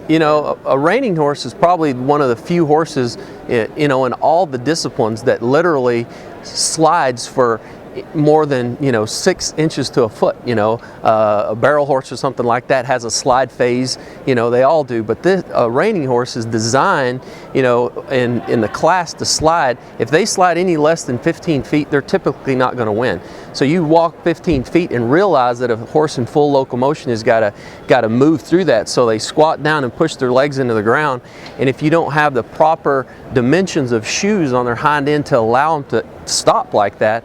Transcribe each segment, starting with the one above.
You know, a reining horse is probably one of the few horses, you know, in all the disciplines that literally slides for more than, you know, 6 inches to a foot. You know, a barrel horse or something like that has a slide phase. You know, they all do. But this reining horse is designed, you know, in the class to slide. If they slide any less than 15 feet, they're typically not going to win. So you walk 15 feet and realize that a horse in full locomotion has got to move through that. So they squat down and push their legs into the ground. And if you don't have the proper dimensions of shoes on their hind end to allow them to stop like that,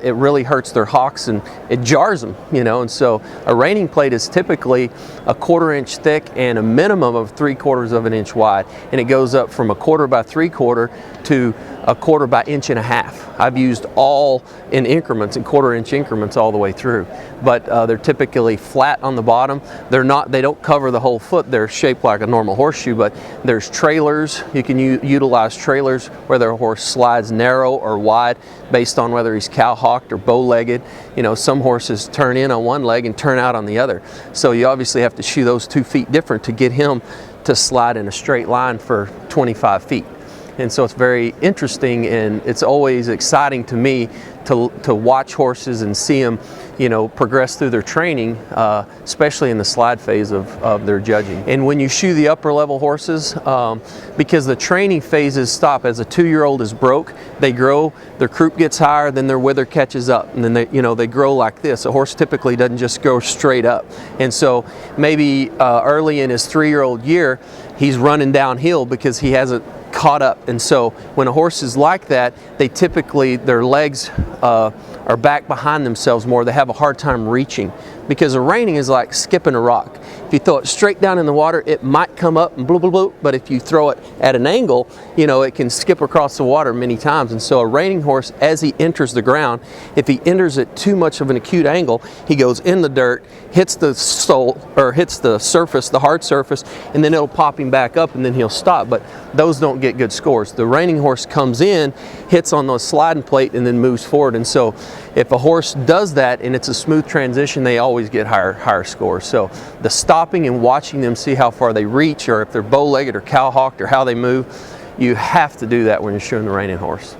it really hurts their hocks and it jars them, you know. And so a reining plate is typically a 1/4 inch thick and a minimum of 3/4 of an inch wide, and it goes up from 1/4 by 3/4 to 1/4 by 1.5 inches. I've used all in increments, in 1/4 inch increments all the way through, but they're typically flat on the bottom. They don't cover the whole foot. They're shaped like a normal horseshoe, but there's trailers. You can utilize trailers where the horse slides narrow or wide based on whether he's cow-hocked or bow-legged. You know, some horses turn in on one leg and turn out on the other. So you obviously have to shoe those 2 feet different to get him to slide in a straight line for 25 feet. And so it's very interesting, and it's always exciting to me to watch horses and see them, you know, progress through their training, especially in the slide phase of their judging. And when you shoe the upper level horses, because the training phases stop as a 2-year-old is broke, they grow, their croup gets higher, then their wither catches up, and then they grow like this. A horse typically doesn't just go straight up. And so maybe early in his 3-year-old year, he's running downhill because he hasn't caught up. And so when a horse is like that, they typically, their legs are back behind themselves more. They have a hard time reaching, because a reining is like skipping a rock. If you throw it straight down in the water, it might come up and bloop, bloop, bloop, but if you throw it at an angle, you know, it can skip across the water many times. And so a reining horse, as he enters the ground, if he enters at too much of an acute angle, he goes in the dirt, hits the sole, or hits the surface, the hard surface, and then it'll pop him back up and then he'll stop. But those don't get good scores. The reining horse comes in, hits on the sliding plate, and then moves forward. And so if a horse does that and it's a smooth transition, they always get higher scores. So the stopping and watching them, see how far they reach, or if they're bow-legged or cow-hocked, or how they move, you have to do that when you're shoeing the reining horse.